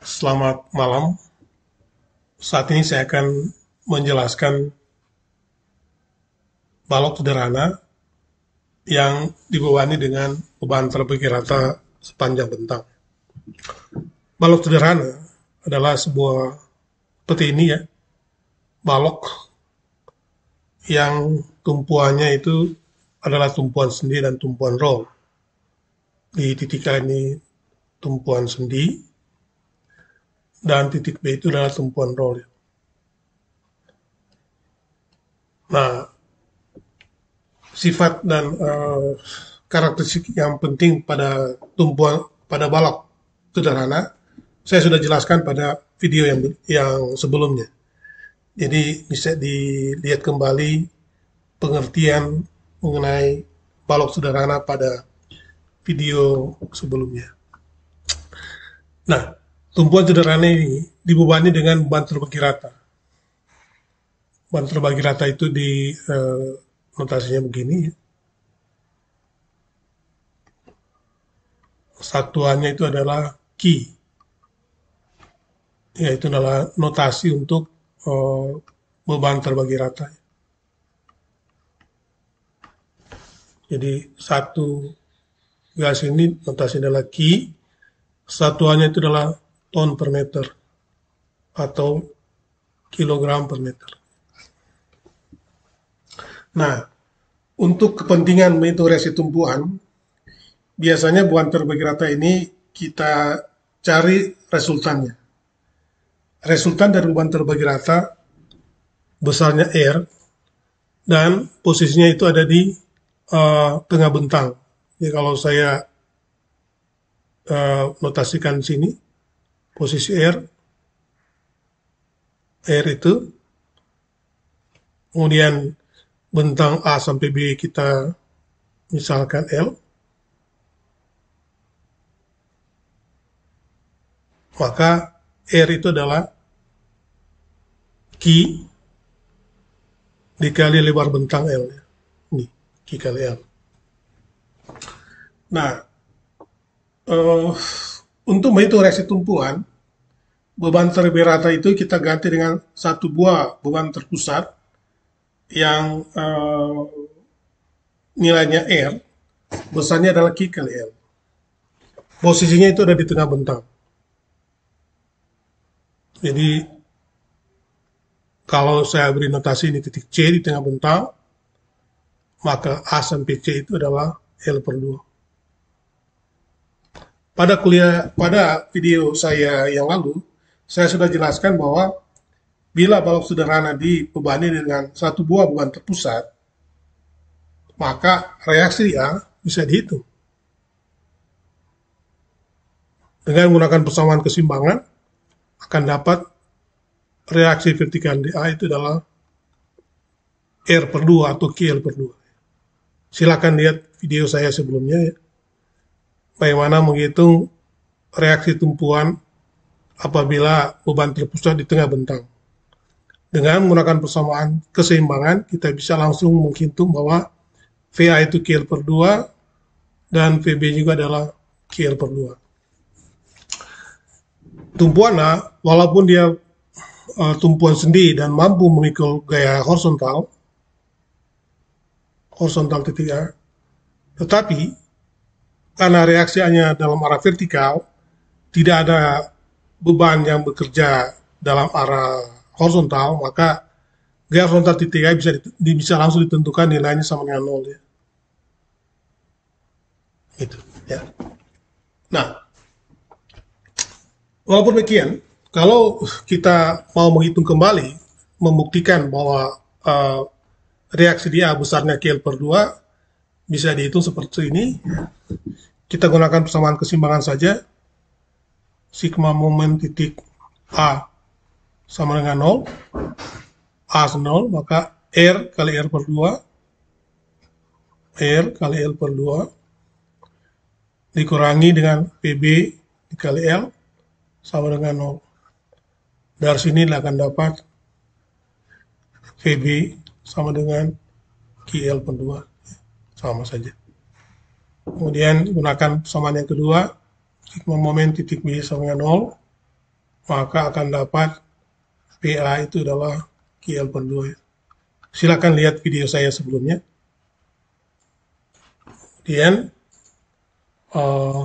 Selamat malam. Saat ini saya akan menjelaskan balok sederhana yang dibebani dengan beban terbagi rata sepanjang bentang. Balok sederhana adalah sebuah seperti ini ya, balok yang tumpuannya itu adalah tumpuan sendi dan tumpuan roll. Di titik A ini tumpuan sendi dan titik B itu adalah tumpuan roll. Nah, sifat dan karakteristik yang penting pada tumpuan pada balok sederhana saya sudah jelaskan pada video yang sebelumnya. Jadi bisa dilihat kembali pengertian mengenai balok sederhana pada video sebelumnya. Nah, tumpuan sederhana ini dibebani dengan beban terbagi rata. Beban terbagi rata itu di notasinya begini. Satuannya itu adalah ki, yaitu adalah notasi untuk beban terbagi rata. Jadi satu gas ini notasi adalah ki, satuannya itu adalah ton per meter atau kilogram per meter. Nah, untuk kepentingan menghitung reaksi tumpuan, biasanya beban terbagi rata ini kita cari resultannya. Resultan dari beban terbagi rata besarnya R dan posisinya itu ada di tengah bentang. Jadi kalau saya notasikan sini, posisi R itu, kemudian bentang A sampai B kita misalkan L, maka R itu adalah Ki dikali lebar bentang L. Ini, Ki kali L. Nah, untuk menghitung reaksi tumpuan, beban terbagi rata itu kita ganti dengan satu buah beban terpusat yang nilainya R, besarnya adalah Ki kali L. Posisinya itu ada di tengah bentang. Jadi, kalau saya beri notasi ini titik C di tengah bentang, maka A sampai C itu adalah L per 2. Pada video saya yang lalu, saya sudah jelaskan bahwa bila balok sederhana dibebani dengan satu buah beban terpusat, maka reaksi A bisa dihitung. Dengan menggunakan persamaan keseimbangan, akan dapat reaksi vertikal di A itu adalah R per 2 atau KL per 2. Silakan lihat video saya sebelumnya ya. Bagaimana menghitung reaksi tumpuan apabila beban terpusat di tengah bentang. Dengan menggunakan persamaan keseimbangan, kita bisa langsung menghitung bahwa VA itu KL per 2 dan VB juga adalah KL per 2. Tumpuan A, walaupun dia tumpuan sendi dan mampu memikul gaya horizontal titik A, tetapi karena reaksi hanya dalam arah vertikal, tidak ada beban yang bekerja dalam arah horizontal, maka gaya horizontal titik A bisa langsung ditentukan nilainya sama dengan 0 ya. Gitu ya. Nah, walaupun demikian, kalau kita mau menghitung kembali, membuktikan bahwa reaksi dia besarnya KL per 2, bisa dihitung seperti ini. Kita gunakan persamaan keseimbangan saja. Sigma momen titik A sama dengan 0. A 0, maka R kali R per 2. R kali L per 2. Dikurangi dengan PB dikali L sama dengan 0. Dari sini akan dapat VB sama dengan KL per 2. Sama saja. Kemudian gunakan persamaan yang kedua, sigma momen titik B sama dengan 0, maka akan dapat PA itu adalah QL per 2. Silakan lihat video saya sebelumnya. Kemudian eh,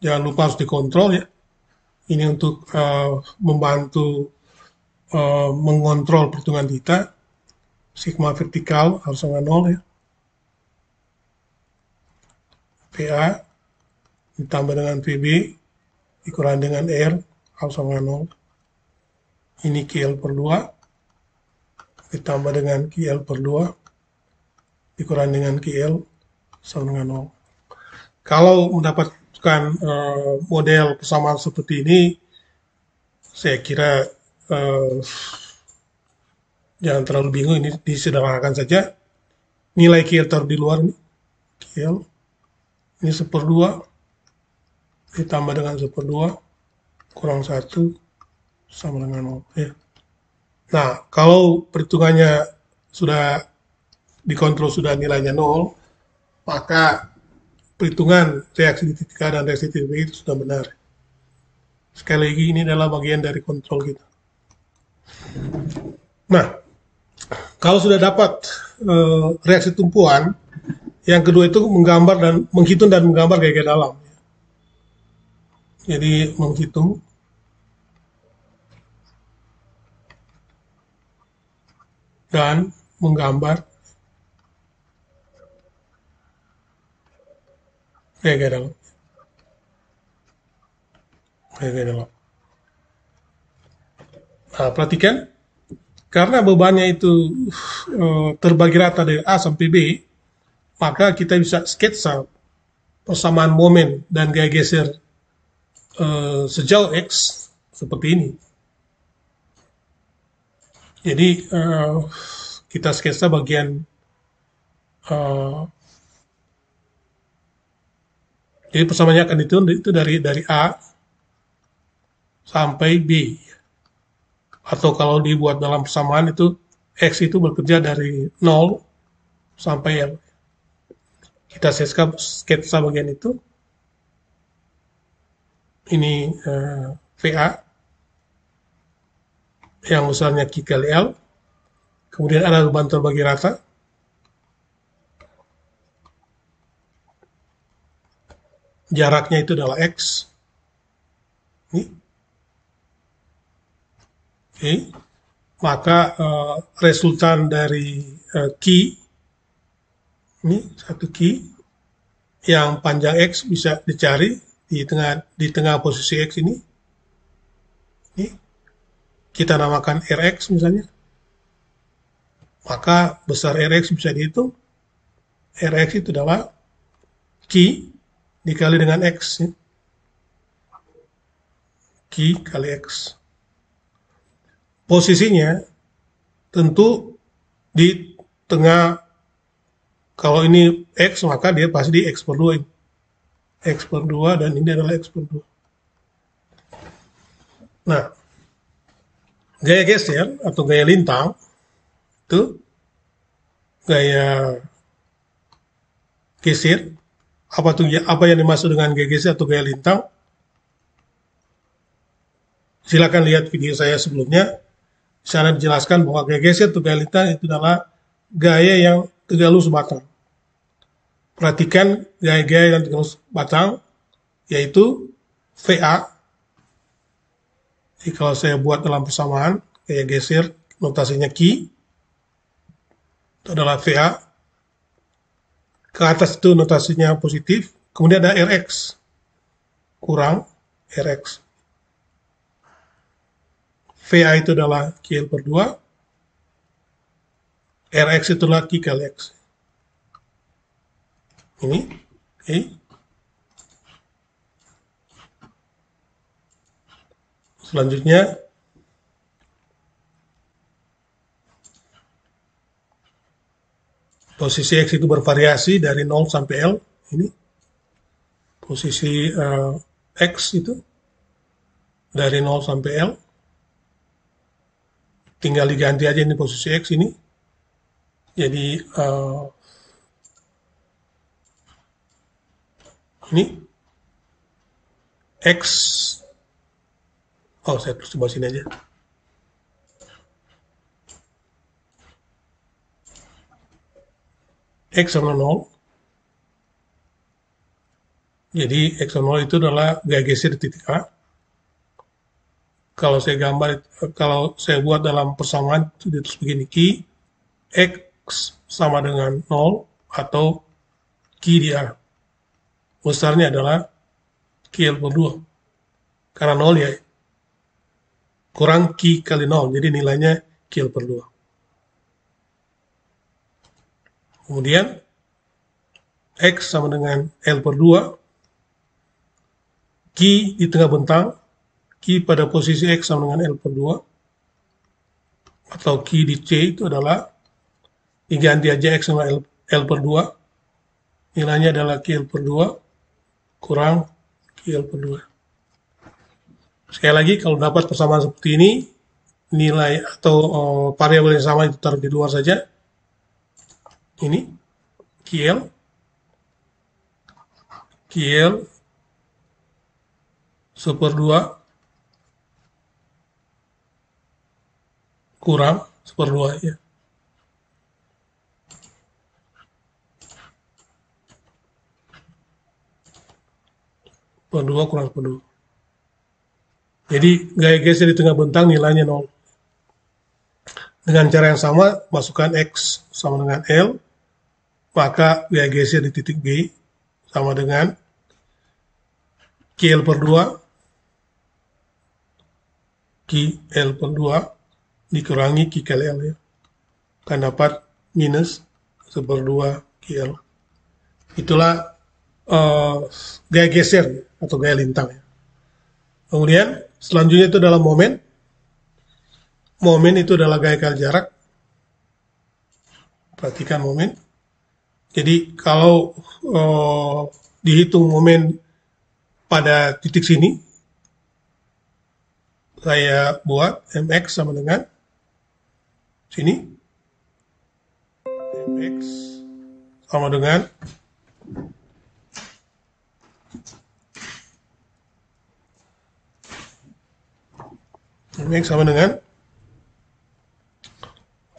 jangan lupa harus dikontrol ya. Ini untuk membantu mengontrol perhitungan kita. Sigma vertikal harus sama 0 ya. PA ditambah dengan PB dikurangi dengan R harus sama 0. Ini QL per 2 ditambah dengan QL per 2 dikurangi dengan QL sama dengan 0. Kalau mendapatkan model persamaan seperti ini, saya kira jangan terlalu bingung, ini disederhanakan saja. Nilai QL taruh di luar ini. QL ini 1/2 ditambah dengan 1/2 kurang 1 sama dengan 0. Ya. Nah, kalau perhitungannya sudah dikontrol, sudah nilainya 0, maka perhitungan reaksi di titik A dan reaksi di titik B itu sudah benar. Sekali lagi, ini adalah bagian dari kontrol kita. Nah, kalau sudah dapat reaksi tumpuan, yang kedua itu menggambar dan menghitung dan menggambar gaya dalam. Jadi menghitung dan menggambar gaya dalam. Gaya dalam. Nah, perhatikan, karena bebannya itu terbagi rata dari A sampai B, maka kita bisa sketsa persamaan momen dan gaya geser sejauh X seperti ini. Jadi kita sketsa bagian jadi persamaannya akan itu dari A sampai B. Atau kalau dibuat dalam persamaan itu X itu bekerja dari 0 sampai L. Kita sketsa bagian itu. Ini VA yang besarnya Q kali L. Kemudian ada beban terbagi rata. Jaraknya itu adalah X. Ini. Oke. Maka resultan dari Q, ini satu Q, yang panjang X bisa dicari di tengah posisi X ini. Ini. Kita namakan Rx misalnya. Maka besar Rx bisa dihitung. Rx itu adalah Q dikali dengan X. Q kali X. Posisinya tentu di tengah, kalau ini X maka dia pasti di X per 2. X per 2 dan ini adalah X per 2. Nah, gaya geser atau gaya lintang itu gaya geser. Apa yang dimaksud dengan gaya geser atau gaya lintang? Silakan lihat video saya sebelumnya. Di sana dijelaskan bahwa gaya geser atau gaya lintang itu adalah gaya yang tegak lurus batang. Perhatikan gaya-gaya yang tegak lurus batang, yaitu VA. Jadi kalau saya buat dalam persamaan, gaya geser, notasinya Q, itu adalah VA. Ke atas itu notasinya positif, kemudian ada RX, kurang RX. VA itu adalah QL per 2, RX itu adalah Q kali X. Ini, oke. Selanjutnya, posisi X itu bervariasi dari 0 sampai L. Ini, posisi X itu dari 0 sampai L. Tinggal diganti aja ini posisi X ini. Jadi ini X Oh, saya tulis di bawah sini aja. X sama 0. Jadi X sama 0 itu adalah gaya geser di titik A. Kalau saya gambar, kalau saya buat dalam persamaan, itu ditulis begini, Ki X sama dengan 0 atau Ki di A. Besarnya adalah Ki L per 2. Karena 0 ya, kurang Ki kali 0, jadi nilainya Ki L per 2. Kemudian X sama dengan L per 2, Ki di tengah bentang, Ki pada posisi X sama dengan L per 2, atau Ki di C itu adalah diganti aja X sama L per 2, nilainya adalah Ki L per 2 kurang Ki L per 2. Sekali lagi, kalau dapat persamaan seperti ini, nilai atau variabel yang sama itu taruh di luar saja. Ini QL /2 kurang 1/2 ya. Per 2 kurang 1/2. Jadi gaya geser di tengah bentang nilainya 0. Dengan cara yang sama, masukkan X sama dengan L, maka gaya geser di titik B sama dengan QL per 2 QL per 2 dikurangi Q kali L ya. Akan dapat minus 1/2 QL. Itulah gaya geser atau gaya lintang ya. Kemudian selanjutnya itu adalah momen. Momen itu adalah gaya kali jarak. Perhatikan momen. Jadi kalau dihitung momen pada titik sini, saya buat mx sama dengan sini. Mx sama dengan mx sama dengan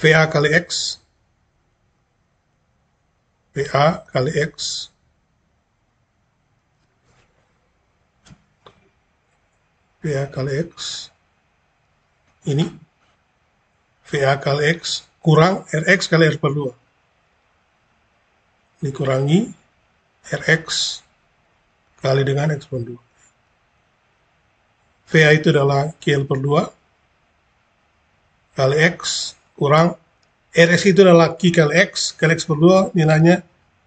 VA kali X, VA kali X, VA kali X, ini VA kali X kurang Rx kali R per 2. Dikurangi Rx kali dengan X per 2. VA itu adalah QL per 2 kali X kurang Rx itu adalah Q kali X per 2, nilainya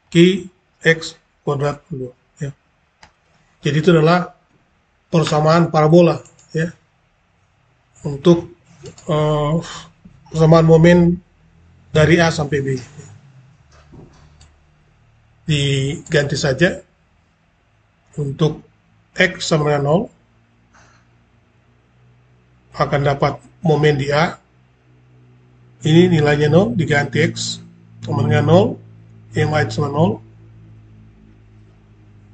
Q X kuadrat per 2 ya. Jadi itu adalah persamaan parabola ya, untuk persamaan momen dari A sampai B. Diganti saja untuk X sama dengan 0, akan dapat momen di A. Ini nilainya 0, diganti X sama dengan 0, MA sama 0,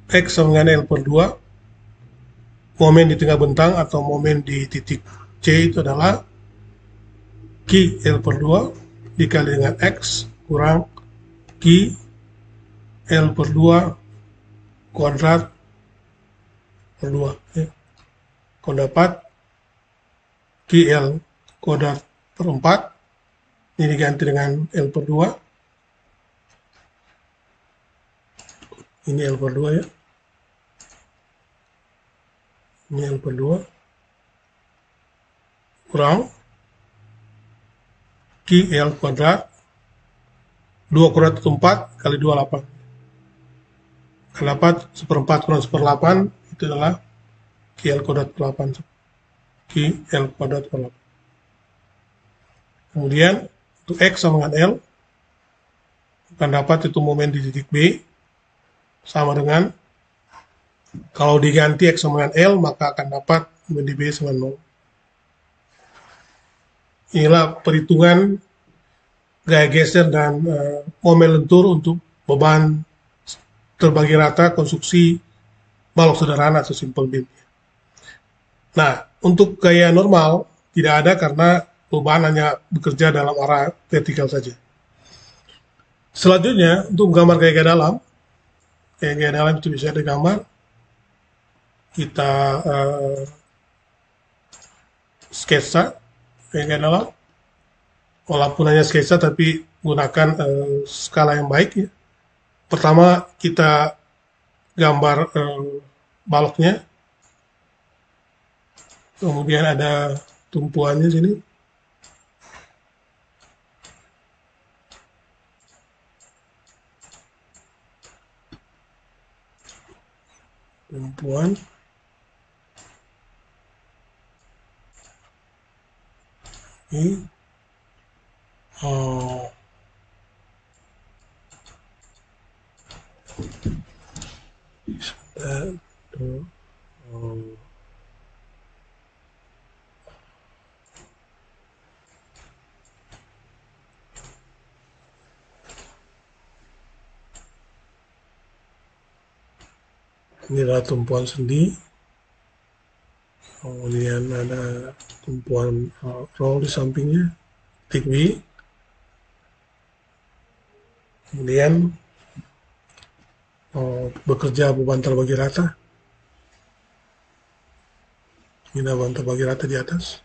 X sama dengan L per 2, momen di tengah bentang atau momen di titik C itu adalah Q L per 2 dikali dengan X kurang Q L per 2 kuadrat per 2 ya. Kau dapat QL kuadrat per 4, ini diganti dengan L per 2, ini L per 2 ya, ini L per 2 kurang QL kuadrat 2 kuadrat itu 4 kali 2 8. Akan dapat 1/4 kurang 1/8 itu adalah QL kuadrat per 8. QL kuadrat per 8. Kemudian untuk X sama dengan L, akan dapat itu momen di titik B sama dengan, kalau diganti X sama dengan L, maka akan dapat momen di B sama 0. Inilah perhitungan gaya geser dan momen lentur untuk beban terbagi rata konstruksi balok sederhana atau simple beam. Nah, untuk gaya normal tidak ada karena perubahan hanya bekerja dalam arah vertikal saja. Selanjutnya, untuk menggambar gaya dalam itu bisa digambar, kita sketsa gaya dalam, walaupun hanya sketsa tapi gunakan skala yang baik ya. Pertama kita gambar baloknya, kemudian ada tumpuannya sini, tumpuan, ini, oh, oh, ini adalah tumpuan sendi, kemudian ada tumpuan roll di sampingnya, titik B, kemudian bekerja beban terbagi rata, ini beban terbagi rata di atas,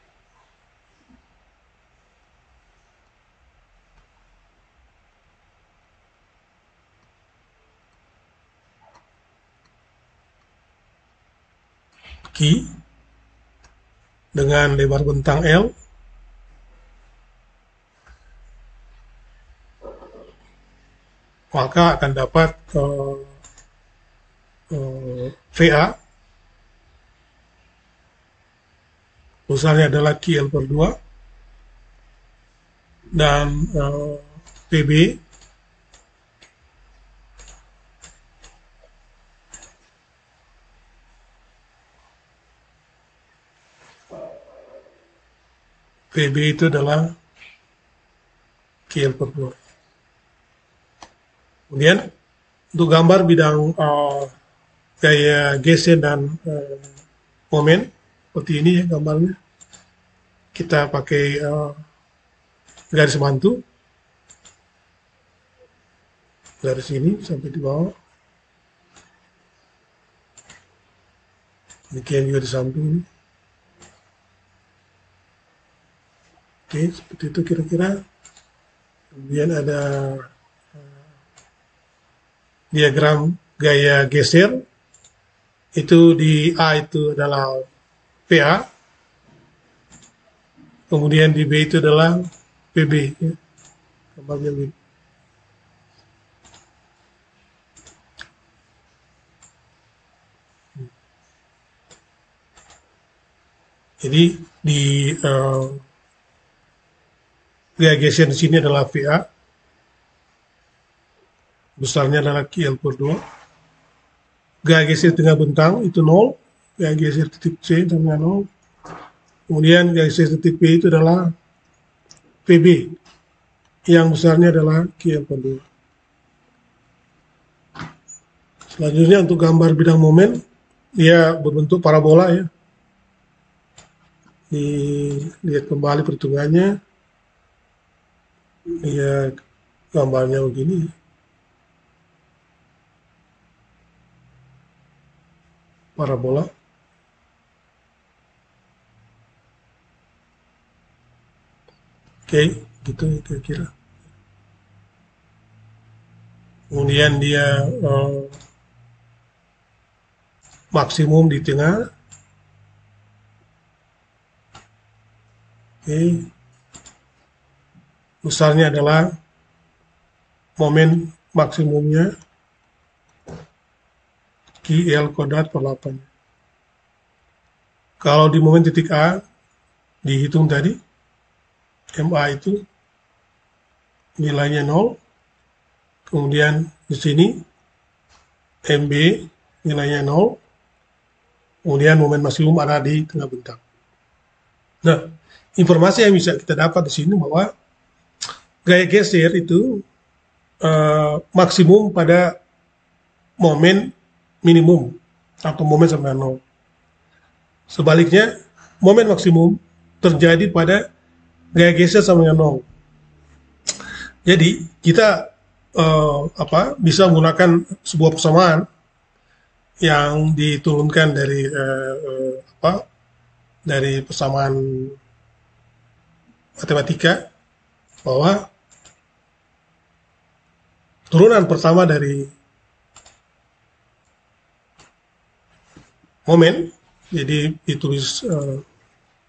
key dengan lebar bentang L, maka akan dapat VA besarnya adalah QL per 2 dan PB itu adalah QL per 2. Kemudian untuk gambar bidang gaya geser dan momen seperti ini ya gambarnya, kita pakai garis bantu dari sini sampai di bawah, demikian juga di samping ini. Oke, seperti itu kira-kira. Kemudian ada diagram gaya geser, itu di A itu adalah PA, kemudian di B itu adalah PB ya. Gambarnya begini. Jadi di gaya geser di sini adalah VA, besarnya adalah QL per 2. Gaya geser tengah bentang itu 0, gaya geser titik C sama 0. Kemudian gaya geser titik P itu adalah PB, yang besarnya adalah QL per 2. Selanjutnya untuk gambar bidang momen, dia berbentuk parabola ya. Lihat kembali perhitungannya, dia gambarnya begini, parabola. Oke, gitu kira-kira. Kemudian dia maksimum di tengah. Oke. Besarnya adalah momen maksimumnya QL kuadrat per 8. Kalau di momen titik A dihitung tadi, MA itu nilainya 0. Kemudian di sini MB nilainya 0. Kemudian momen maksimum ada di tengah bentang. Nah, informasi yang bisa kita dapat di sini bahwa gaya geser itu maksimum pada momen minimum atau momen sampai 0. Sebaliknya momen maksimum terjadi pada gaya geser sama dengan nol. Jadi kita bisa menggunakan sebuah persamaan yang diturunkan dari dari persamaan matematika, bahwa turunan pertama dari momen, jadi ditulis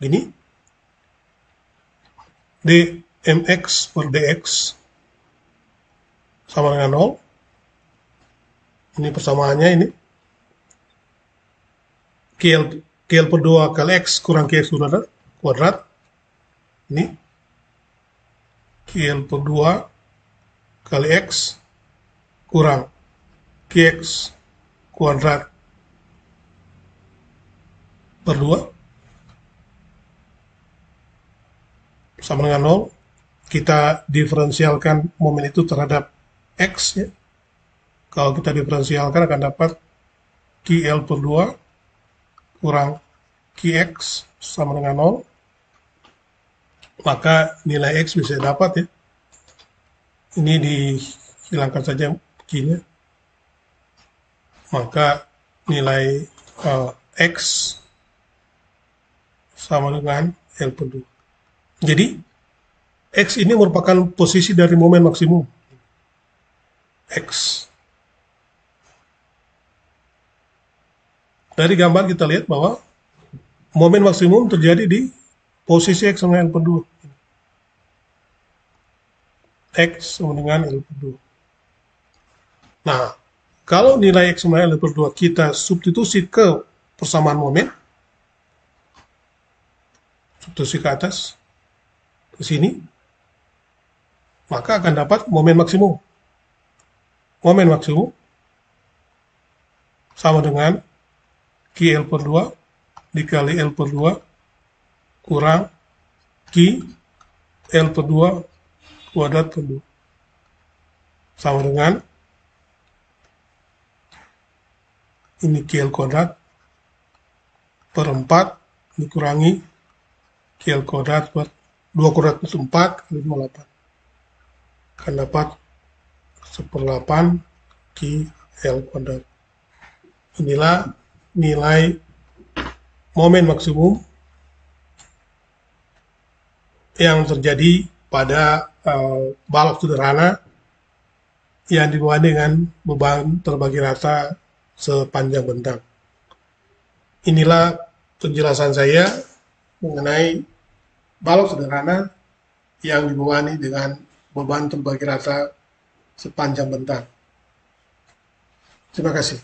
gini, dmx per dx sama dengan 0. Ini persamaannya ini. KL per 2 kali X kurang KX kuadrat. Ini. KL per 2 kali X kurang KX kuadrat per 2 sama dengan 0. Kita diferensialkan momen itu terhadap X, ya. Kalau kita diferensialkan akan dapat KL per 2 kurang Kx sama dengan 0, maka nilai X bisa dapat, ya. Ini dihilangkan saja Q-nya, maka nilai X sama dengan L per 2. Jadi X ini merupakan posisi dari momen maksimum. X. Dari gambar kita lihat bahwa momen maksimum terjadi di posisi X sama L per 2. X sama dengan L per 2. Nah, kalau nilai X sama L per 2 kita substitusi ke persamaan momen, substitusi ke atas, ke sini, maka akan dapat momen maksimum. Momen maksimum sama dengan KL per 2 dikali L per 2 kurang Q L per 2 kuadrat per 2 sama dengan ini KL kuadrat per 4 dikurangi KL kuadrat per 2 kuadrat plus 4 kali 28, akan dapat 1/8 KL kuadrat. Inilah nilai momen maksimum yang terjadi pada balok sederhana yang dibawa dengan beban terbagi rata sepanjang bentang. Inilah penjelasan saya mengenai balok sederhana yang dibebani dengan beban terbagi rata sepanjang bentang. Terima kasih.